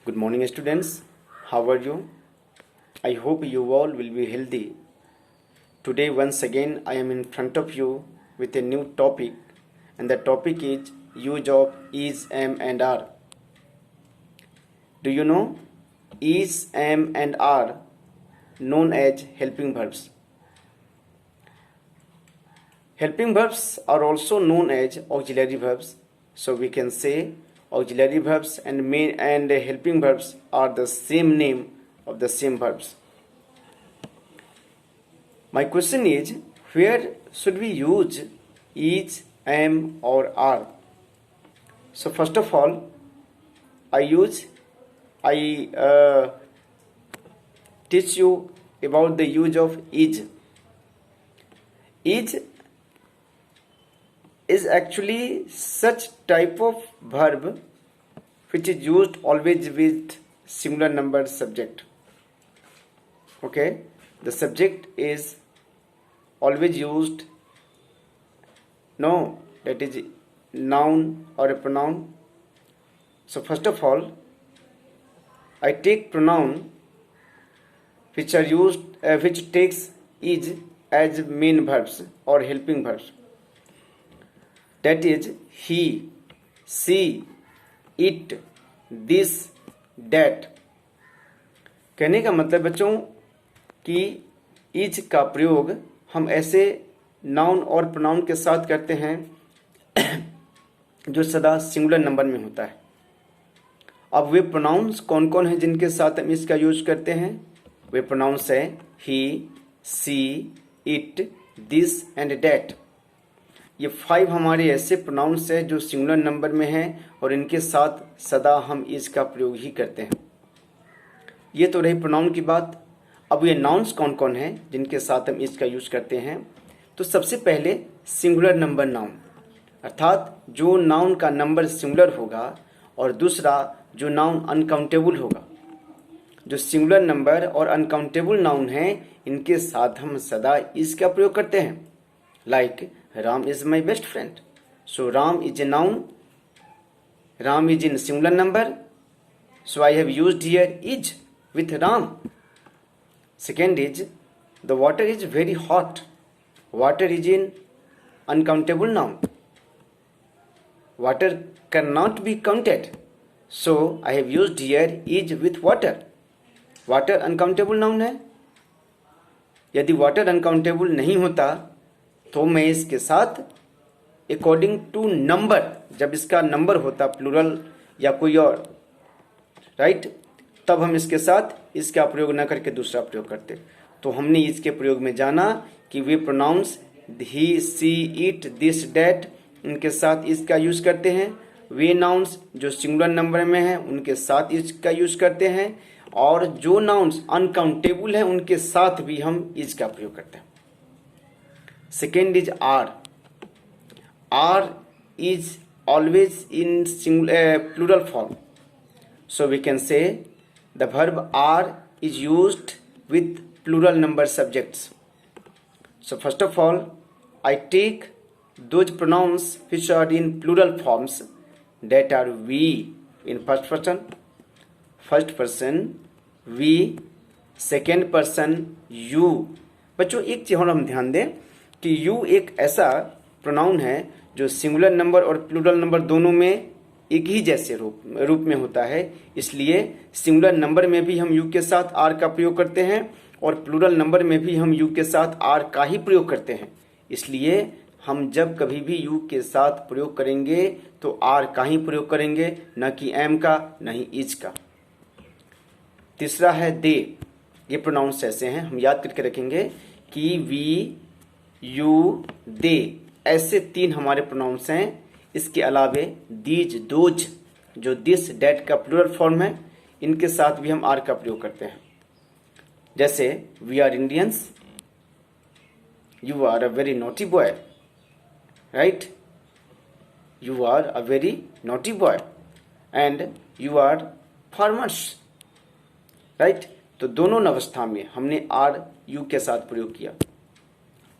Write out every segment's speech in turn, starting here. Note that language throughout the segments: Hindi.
Good morning, students. How are you? I hope you all will be healthy. Today, once again, I am in front of you with a new topic, and the topic is use of is, am, and are. Do you know is, am, and are known as helping verbs? Helping verbs are also known as auxiliary verbs. So we can say auxiliary verbs and main and helping verbs are the same name of the same verbs. My question is, where should we use is, am, or are? So first of all, I teach you about the use of is. Is actually such type of verb which is used always with singular number subject. Okay, the subject is always used, no, that is noun or a pronoun. So first of all, I take pronoun which are used which takes is as main verbs or helping verbs. That is he, she, it, this, that. कहने का मतलब बच्चों कि इज का प्रयोग हम ऐसे नाउन और प्रोनाउन के साथ करते हैं जो सदा सिंगुलर नंबर में होता है. अब वे प्रोनाउंस कौन कौन हैं जिनके साथ हम इसका यूज करते हैं? वे प्रोनाउंस हैं ही, she, it, this and that. ये 5 हमारे ऐसे प्रोनाउंस हैं जो सिंगुलर नंबर में हैं और इनके साथ सदा हम इज का प्रयोग ही करते हैं. ये तो रही प्रोनाउन की बात. अब ये नाउन्स कौन कौन हैं जिनके साथ हम इज का यूज करते हैं? तो सबसे पहले सिंगुलर नंबर नाउन, अर्थात जो नाउन का नंबर सिंगुलर होगा, और दूसरा जो नाउन अनकाउंटेबल होगा. जो सिंगुलर नंबर और अनकाउंटेबल नाउन हैं इनके साथ हम सदा इज का प्रयोग करते हैं. Like Ram is my best friend. So Ram is a noun. Ram is in singular number. So I have used here is with Ram. Second is the water is very hot. Water is in uncountable noun. Water cannot be counted. So I have used here is with water. Water uncountable noun है. यदि water uncountable नहीं होता तो मैं इसके साथ अकॉर्डिंग टू नंबर, जब इसका नंबर होता प्लूरल या कोई और, राइट, तब हम इसके साथ इसका प्रयोग न करके दूसरा प्रयोग करते. तो हमने इसके प्रयोग में जाना कि वे pronouns he, she, it, this, that, इनके साथ इसका यूज करते हैं. वे नाउन्स जो सिंगुलर नंबर में हैं उनके साथ इसका यूज करते हैं, और जो नाउन्स अनकाउंटेबल हैं उनके साथ भी हम इज का प्रयोग करते हैं. Second is are. Are is always in plural form. So we can say the verb are is used with plural number subjects. So first of all, I take those pronouns which are in plural forms, that are we in first person, we, second person, you. बच्चों एक चीज और हम ध्यान दें कि यू एक ऐसा प्रोनाउन है जो सिंगुलर नंबर और प्लूरल नंबर दोनों में एक ही जैसे रूप में होता है. इसलिए सिंगुलर नंबर में भी हम यू के साथ आर का प्रयोग करते हैं और प्लूरल नंबर में भी हम यू के साथ आर का ही प्रयोग करते हैं. इसलिए हम जब कभी भी यू के साथ प्रयोग करेंगे तो आर का ही प्रयोग करेंगे, न कि एम का, न ही इज का. तीसरा है दे. ये प्रोनाउंस ऐसे हैं, हम याद करके रखेंगे कि वी, यू, दे, ऐसे 3 हमारे प्रोनाउंस हैं. इसके अलावे दीज, दोज, जो दिस, डैट का प्लूरल फॉर्म है, इनके साथ भी हम आर का प्रयोग करते हैं. जैसे we are Indians, you are a very naughty boy, right, you are a very naughty boy, and you are farmers, right. तो दोनों अवस्था में हमने आर यू के साथ प्रयोग किया.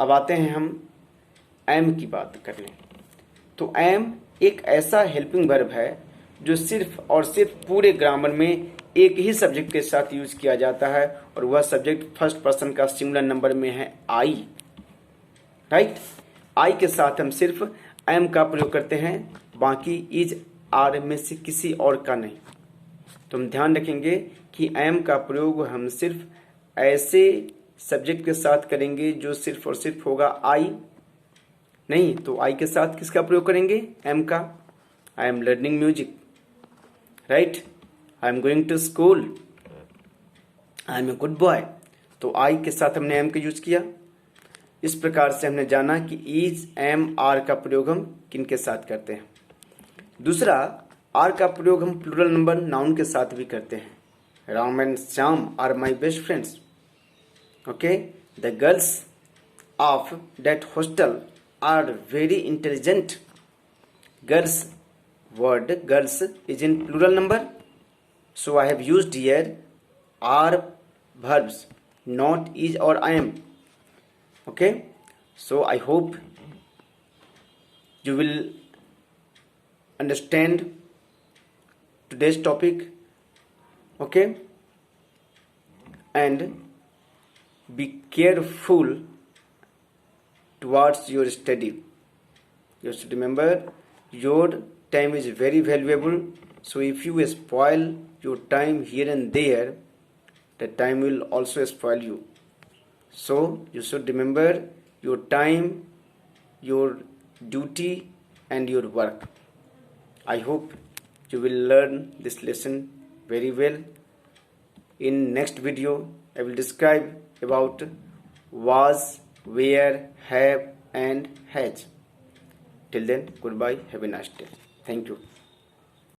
अब आते हैं हम एम की बात करने. तो एम एक ऐसा हेल्पिंग वर्ब है जो सिर्फ और सिर्फ पूरे ग्रामर में एक ही सब्जेक्ट के साथ यूज किया जाता है, और वह सब्जेक्ट फर्स्ट पर्सन का सिंगुलर नंबर में है आई। राइट, आई के साथ हम सिर्फ एम का प्रयोग करते हैं, बाकी इज आर में से किसी और का नहीं। तो हम ध्यान रखेंगे कि एम का प्रयोग हम सिर्फ ऐसे सब्जेक्ट के साथ करेंगे जो सिर्फ और सिर्फ होगा आई। नहीं तो आई के साथ किसका प्रयोग करेंगे? एम का। I am learning music, right, I am going to school, I am a good boy. तो आई के साथ हमने एम का यूज किया। इस प्रकार से हमने जाना कि इज, एम, आर का प्रयोग हम किन के साथ करते हैं। दूसरा, आर का प्रयोग हम प्लूरल नंबर नाउन के साथ भी करते हैं। Ram and Shyam are my best friends. Okay, the girls of that hostel are very intelligent. Girls, word girls is in plural number, so I have used here are verbs, not is or I am. Okay, so I hope you will understand today's topic. Okay, and be careful towards your study. You should remember your time is very valuable, so if you spoil your time here and there, the time will also spoil you. So you should remember your time, your duty and your work. I hope you will learn this lesson very well. In next video I will describe about was, where, have and has. Till then, goodbye, have a nice day. Thank you.